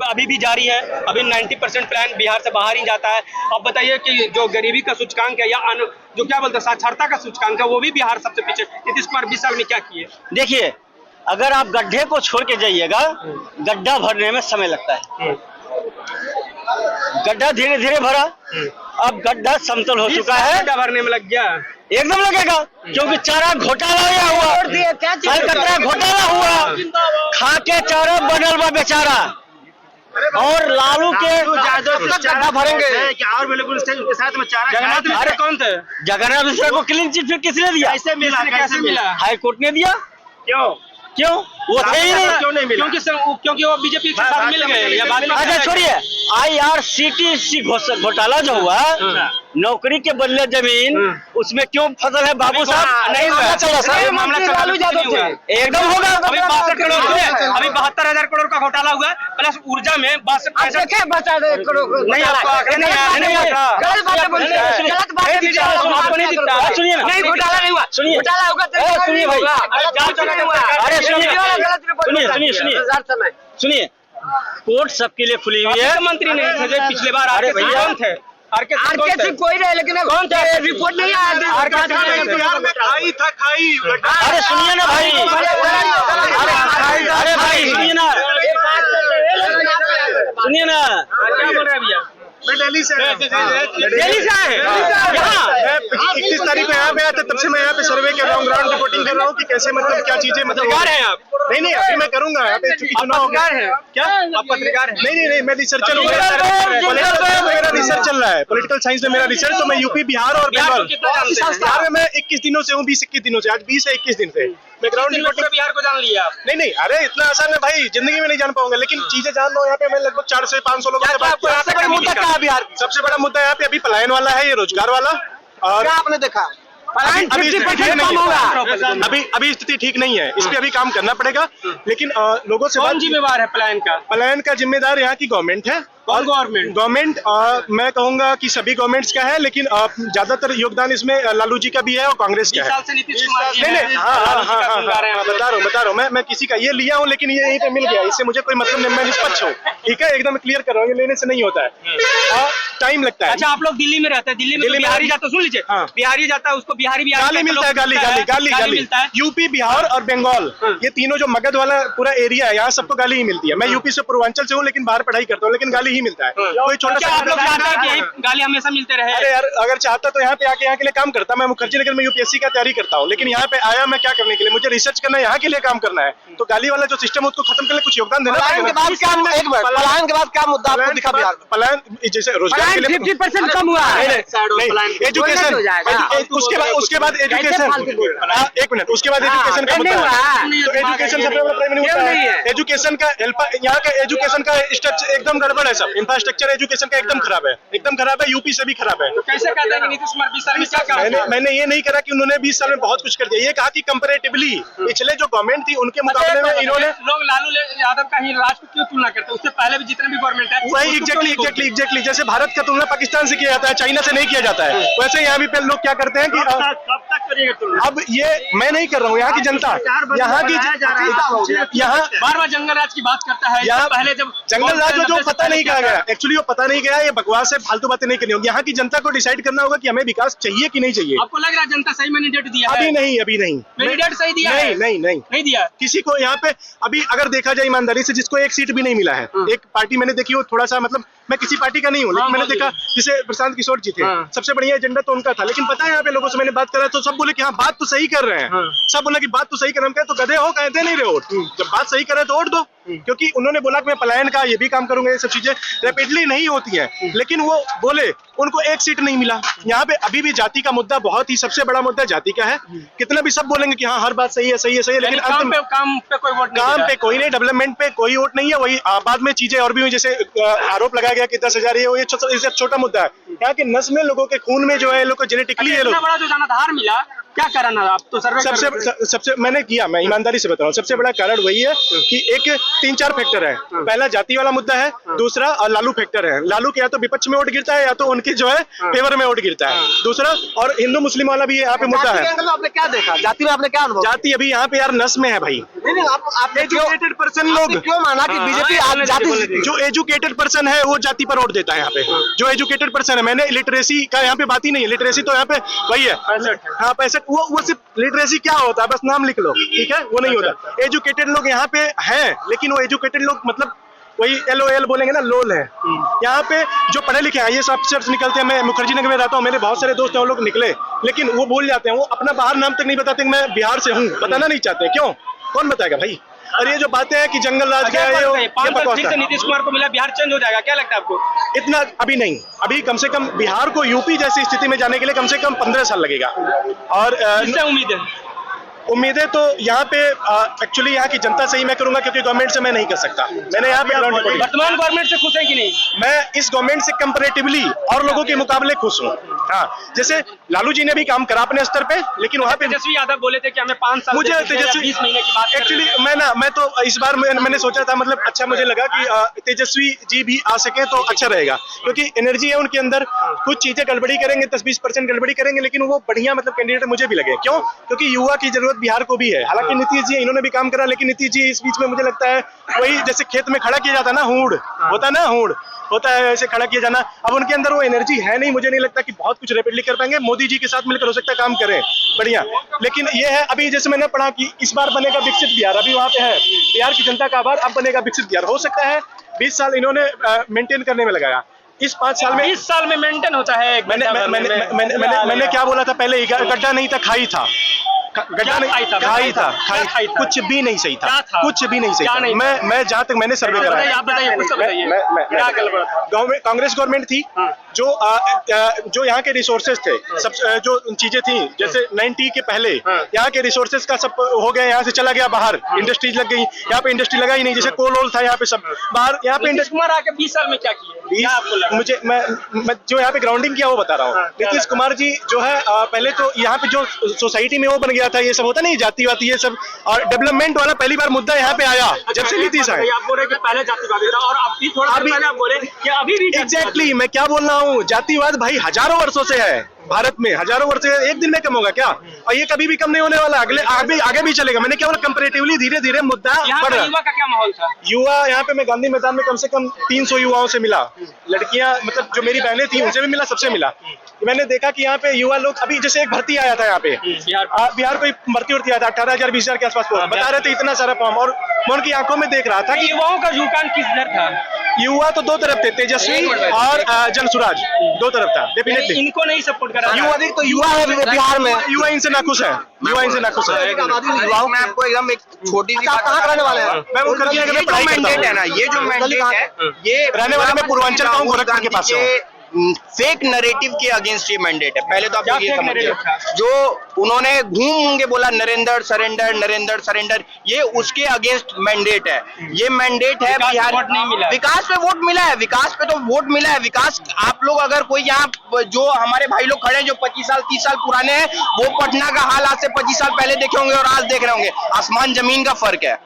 अभी भी जारी है। अभी 90% प्लान बिहार से बाहर ही जाता है। अब बताइए कि जो गरीबी का सूचकांक है या जो क्या बोलते हैं साक्षरता का सूचकांक है वो भी बिहार सबसे पीछे। नीतीश कुमार 20 साल में क्या किए? देखिए, अगर आप गड्ढे को छोड़ के जाइएगा, गड्ढा भरने में समय लगता है। गड्ढा धीरे धीरे भरा, अब गड्ढा समतल हो चुका है। गड्ढा भरने में लग गया, एकदम लगेगा, क्योंकि चारा घोटाला हुआ, अलकतरा घोटाला हुआ, खा के चारा बनल बा बेचारा। और लालू के गड्ढा भरेंगे क्या? और उनके साथ में चारा जगन्नाथ कौन थे? जगन्नाथ मिश्रा को क्लीन चिट फिर किसने दिया? कैसे मिला? हाई कोर्ट ने दिया। क्यों वो थे ही नहीं? क्यों नहीं मिला? क्योंकि वो बीजेपी के साथ मिल गए। अच्छा छोड़िए, IRCTC घोटाला जो हुआ, नौकरी के बदले जमीन, उसमें क्यों फसल है बाबू साहब? नहीं हुआ मामला लालू यादव थे। एकदम होगा। अभी 62 करोड़, अभी 72,000 करोड़ का घोटाला हुआ प्लस ऊर्जा में 62 बचा दे करोड़ नहीं आपको नहीं आता। गलत बातें बोलते हैं, गलत बातें नहीं आपको नहीं दिखता। सुनिए ना, नहीं घोटाला नहीं हुआ, सुनिए, घोटाला होगा तो सुनिए भाई, अरे सुनिए, कोर्ट सबके लिए खुली हुई है। मंत्री नहीं थे पिछले बार? अरे भैया कौन थे? आरके सिंह कोई रहे, लेकिन कौन थे? रिपोर्ट नहीं आया। खाई। अरे सुनिए ना भाई, अरे भाई सुनिए ना, सुनिए ना, क्या बोल रहे हैं भैया? मैं दिल्ली से दिल्ली से आए यहाँ? 31 तारीख को यहाँ पे आया था, तब से मैं यहाँ पे सर्वे कर रहा हूँ, ग्राउंड रिपोर्टिंग कर रहा हूँ कि कैसे मतलब क्या चीजें मतलब पत्रकार हैं आप? नहीं अभी मैं करूंगा यहाँ पे, चूंकि चुनाव हो गया। क्या आप पत्रकार हैं? नहीं मैं रिसर्चर हूँ, मेरा रिसर्च चल रहा है, पॉलिटिकल साइंस में मेरा रिसर्च। तो मैं यूपी, बिहार और बंगाल, बिहार में मैं 21 दिनों से हूँ, 20-21 दिनों से, आज 20 है 21 दिन से मैं ग्राउंड रिपोर्टिंग। बिहार को जान लिया? नहीं अरे इतना आसान है भाई, जिंदगी में नहीं जान पाऊंगा, लेकिन चीजें जान लो। यहाँ पे मैं लगभग 400-500 लोगों से बात किया। सबसे बड़ा मुद्दा क्या है बिहार? सबसे बड़ा मुद्दा यहाँ पे अभी पलायन वाला है, ये रोजगार वाला। और आपने देखा अभी स्थिति ठीक नहीं है, इस पे अभी काम करना पड़ेगा। लेकिन लोगों से कौन जिम्मेवार है पलायन का जिम्मेदार यहाँ की गवर्नमेंट है। और गवर्नमेंट मैं कहूंगा कि सभी गवर्नमेंट्स का है, लेकिन ज्यादातर योगदान इसमें लालू जी का भी है और कांग्रेस का है। साल से नीतीश कुमार जी नहीं बता रहा हूँ मैं किसी का ये लिया हूँ, लेकिन ये यहीं पे मिल गया, इससे मुझे कोई मतलब नहीं, मैं निष्पक्ष हूँ, ठीक है, एकदम क्लियर कर रहा हूँ, ये लेने से नहीं होता है, टाइम लगता है। अच्छा आप लोग दिल्ली में रहते हैं? दिल्ली में बिहारी जाता, सुन लीजिए, बिहारी जाता है, उसको बिहारी गाली मिलता है, गाली मिलता है। यूपी, बिहार और बंगाल, ये तीनों जो मगध वाला पूरा एरिया है, यहाँ सबको गाली ही मिलती है। मैं यूपी से पूर्वांचल से हूँ, लेकिन बाहर पढ़ाई करता हूँ, लेकिन गाली ही मिलता है। कोई छोटा सा आप लोग चाहते हैं कि गाली हमेशा मिलते रहे? अरे यार, अगर चाहता तो यहाँ पे आके यहाँ के लिए काम करता। मैं मुखर्जी नगर में UPSC का तैयारी करता हूँ, लेकिन यहाँ पे आया मैं क्या करने के लिए? मुझे रिसर्च करना है, यहाँ के लिए काम करना है। तो गाली वाला जो सिस्टम है उसको खत्म करने कुछ योगदान देना पलायन के बाद क्या मुद्दा आपको दिखा बिहार? पलायन जैसे रोजगार के लिए 50% कम हुआ है। एजुकेशन, उसके बाद एजुकेशन, एक मिनट, उसके बाद एजुकेशन का मुद्दा है। तो एजुकेशन सबसे बड़ा प्राइमरी मुद्दा है। एजुकेशन का यहाँ का एजुकेशन का स्ट्रक्चर एकदम गड़बड़ है, सब इंफ्रास्ट्रक्चर एजुकेशन का एकदम खराब है, यूपी से भी खराब है। तो कैसे कहते हैं कि नीतीश कुमार 20 साल में क्या काम? मैंने ये नहीं कहा कि उन्होंने 20 साल में बहुत कुछ कर दिया, ये कहा कि कंपैरेटिवली पिछले जो गवर्नमेंट थी उनके मुकाबले में इन्होंने लोग लालू यादव का ही राज को क्यों तुलना करते हैं? उससे पहले भी जितने भी गवर्नमेंट है वही एग्जैक्टली जैसे भारत का तुलना पाकिस्तान से किया जाता है, चाइना से नहीं किया जाता है, वैसे यहाँ भी लोग क्या करते हैं कि कब तक करिएगा तुलना? अब ये मैं नहीं कर रहा हूँ, यहाँ की जनता, यहाँ बार जंगल राज की बात करता है। यहाँ पहले जब जंगल राज जो पता नहीं कहा गया, एक्चुअली वो पता नहीं गया, ये बकवास है, फालतू बातें नहीं करनी होगी। यहाँ की जनता को डिसाइड करना होगा कि हमें विकास चाहिए कि नहीं चाहिए। आपको लग रहा है जनता सही मैंडेट दिया है? अभी नहीं मैंडेट सही दिया है? नहीं दिया किसी को यहाँ पे। अभी अगर देखा जाए ईमानदारी से, जिसको एक सीट भी नहीं मिला है, एक पार्टी मैंने देखी, वो थोड़ा सा मतलब, मैं किसी पार्टी का नहीं हूँ, लेकिन मैंने देखा जैसे प्रशांत किशोर जी थे, सबसे बढ़िया एजेंडा तो उनका था, लेकिन पता है यहाँ पे लोगों से मैंने बात करा तो सब बोले कि हाँ बात तो सही कर रहे हैं, सब बोले कि बात तो सही कर रहे हैं। तो गधे हो, कहते नहीं रहे वोट, जब बात सही करे तो वोट दो, क्योंकि उन्होंने बोला कि मैं पलायन का ये भी काम करूंगा, ये सब चीजें रैपिडली नहीं होती हैं, लेकिन वो बोले उनको एक सीट नहीं मिला। यहाँ पे अभी भी जाति का मुद्दा बहुत ही सबसे बड़ा मुद्दा जाति का है। कितना भी सब बोलेंगे कि हाँ हर बात सही है, लेकिन काम पे कोई वोट नहीं, काम पे कोई नहीं, डेवलपमेंट पे कोई वोट नहीं है। वही बाद में चीजें और भी हुई, जैसे आरोप लगाया गया कि 10,000 ये छोटा मुद्दा है। यहाँ के नस्ल में लोगों के खून में जो है, लोग जेनेटिकली ये लोग बड़ा जो जनाधार मिला क्या कारण है? आप तो सर्वे कर रहे थे। सबसे मैंने किया, मैं ईमानदारी से बता रहा हूँ, सबसे बड़ा कारण वही है कि एक 3-4 फैक्टर है। पहला जाति वाला मुद्दा है, दूसरा लालू फैक्टर है। लालू के या तो विपक्ष में वोट गिरता है या तो उनके जो है फेवर में वोट गिरता है। दूसरा और हिंदू मुस्लिम वाला भी यहाँ पे मुद्दा है। आपने क्या देखा, जाति में आपने क्या अनुभव? जाति अभी यहाँ पे यार नस में है भाई। नहीं, आप एजुकेटेड पर्सन लोग क्यों माना कि बीजेपी जाति, जो एजुकेटेड पर्सन है वो जाति पर वोट देता है यहाँ पे। जो एजुकेटेड पर्सन है, मैंने लिटरेसी का यहाँ पे बात ही नहीं है। लिटरेसी तो यहाँ पे वही है, हाँ 65। वो सिर्फ लिटरेसी क्या होता है, बस नाम लिख लो, ठीक है, वो नहीं होता। एजुकेटेड लोग यहाँ पे हैं, लेकिन वो एजुकेटेड लोग मतलब वही LOL बोलेंगे ना, लोल है। यहाँ पे जो पढ़े लिखे हैं, ये सब अफसर निकलते हैं। मैं मुखर्जी नगर में रहता हूँ, मेरे बहुत सारे दोस्त हैं, वो लोग निकले, लेकिन वो भूल जाते हैं, वो अपना बाहर नाम तक नहीं बताते कि मैं बिहार से हूँ, बताना नहीं चाहते। क्यों? कौन बताएगा भाई? और ये जो बातें हैं कि जंगल राज गया, ये 5 साल फिर से नीतीश कुमार को मिला, बिहार चेंज हो जाएगा, क्या लगता है आपको? इतना अभी नहीं, अभी कम से कम बिहार को यूपी जैसी स्थिति में जाने के लिए कम से कम 15 साल लगेगा। और इससे उम्मीद है? उम्मीदें तो यहाँ पे एक्चुअली यहाँ की जनता से ही मैं करूंगा, क्योंकि गवर्नमेंट से मैं नहीं कर सकता। मैंने यहाँ पे वर्तमान गवर्नमेंट से खुश है कि नहीं? मैं इस गवर्नमेंट से कंपैरेटिवली और लोगों के मुकाबले खुश हूँ। हाँ, जैसे लालू जी ने भी काम करा अपने स्तर पे, लेकिन वहाँ पे तेजस्वी यादव बोले थे कि हमें 5 साल मुझे से 20 महीने की बात एक्चुअली मैं तो इस बार मैंने सोचा था, मतलब अच्छा मुझे लगा कि तेजस्वी जी भी आ सके तो अच्छा रहेगा, क्योंकि एनर्जी है उनके अंदर। कुछ चीजें गड़बड़ी करेंगे, 10-20% गड़बड़ी करेंगे, लेकिन वो बढ़िया मतलब कैंडिडेट मुझे भी लगे। क्यों? क्योंकि युवा की जरूरत बिहार को भी है। हालांकि नीतीश जी इन्होंने भी काम करा, लेकिन नीतीश जी इस बीच में मुझे लगता है वही जैसे खेत में खड़ा किया जाता है ना, हूड़ होता है ना, हूड़ होता है, ऐसे खड़ा किया जाना। अब उनके अंदर वो एनर्जी है नहीं, मुझे नहीं लगता कि बहुत कुछ रैपिडली कर पाएंगे। मोदी जी के साथ मिलकर हो सकता है काम करें बढ़िया, लेकिन ये है अभी जैसे मैंने पढ़ा कि इस बार बनेगा विकसित बिहार, अभी वहाँ पे है बिहार की जनता का आभार, अब बनेगा विकसित बिहार। हो सकता है 20 साल इन्होंने मेंटेन करने में लगाया, इस 5 साल में 20 साल में मेंटेन होता है। मैंने क्या बोला था पहले ही, गड्ढा नहीं था, खाई था। गड्ढा नहीं, खाई था, कुछ भी नहीं सही था, कुछ भी नहीं सही था। मैं जहाँ तक मैंने सर्वे करा, आप बताइए, कुछ तो बताइए। कांग्रेस गवर्नमेंट थी, जो यहाँ के रिसोर्सेज थे, सब जो चीजें थी, जैसे 90 के पहले यहाँ के रिसोर्सेज का सब हो गया, यहाँ से चला गया बाहर, इंडस्ट्रीज लग गई, यहाँ पे इंडस्ट्री लगा ही नहीं। जैसे कोल था यहाँ पे, सब बाहर। यहाँ पे नीतीश कुमार आके 20 साल में क्या किए? मुझे मैं जो यहाँ पे ग्राउंडिंग किया वो बता रहा हूँ। नीतीश कुमार जी जो है पहले तो यहाँ पे जो सोसाइटी में वो बन गया था, ये सब होता नहीं, जातिवादी ये सब, और डेवलपमेंट वाला पहली बार मुद्दा यहाँ पे आया जब से नीतीश आए। आप बोल रहे कि पहले जातिवादी था और अभी थोड़ा पहले आप बोले कि अभी भी एग्जैक्टली मैं क्या बोल रहा हूँ, जातिवाद भाई हजारों वर्षों से है भारत में, हजारों वर्ष से, एक दिन में कम होगा क्या? और ये कभी भी कम नहीं होने वाला, आगे भी चलेगा। मैंने क्या बोला, कंपैरेटिवली धीरे धीरे मुद्दा बढ़ रहा है। युवा का क्या माहौल था? युवा यहाँ पे मैं गांधी मैदान में कम से कम 300 युवाओं से मिला, लड़कियां मतलब जो मेरी बहनें थी उनसे भी मिला, सबसे मिला। मैंने देखा कि यहाँ पे युवा लोग, अभी जैसे एक भर्ती आया था यहाँ पे, बिहार कोई भर्ती उड़ती आया था 18,000 20,000 के आसपास, बता रहे थे इतना सारा फॉर्म, और मैं उनकी आंखों में देख रहा था कि युवाओं का रुझान किस तरफ था? युवा तो दो तरफ थे, तेजस्वी और जनसुराज, दो तरफ था डेफिनेटली। इनको नहीं सपोर्ट करा, युवा है बिहार में, युवा इनसे नाखुश है, युवा इनसे नाखुश है। युवाओं में आपको एकदम एक छोटी सी, कहाँ रहने वाले हैं? मैं मुखर्जी नगर में पढ़ाई करता हूँ। है ना, ये जो मैंडेट है, ये रहने वाले मैं पूर्वांचल का हूँ, गोरखपुर के पास हूँ। फेक नैरेटिव के अगेंस्ट ये मैंडेट है। पहले तो आप ये समझिए, जो उन्होंने घूम के बोला नरेंद्र सरेंडर, नरेंद्र सरेंडर, ये उसके अगेंस्ट मैंडेट है। ये मैंडेट है बिहार, विकास पे वोट मिला है, विकास पे तो वोट मिला है। विकास, आप लोग अगर कोई यहाँ जो हमारे भाई लोग खड़े हैं जो 25 साल 30 साल पुराने हैं, वो पटना का हाल आज से 25 साल पहले देखे होंगे और आज देख रहे होंगे, आसमान जमीन का फर्क है।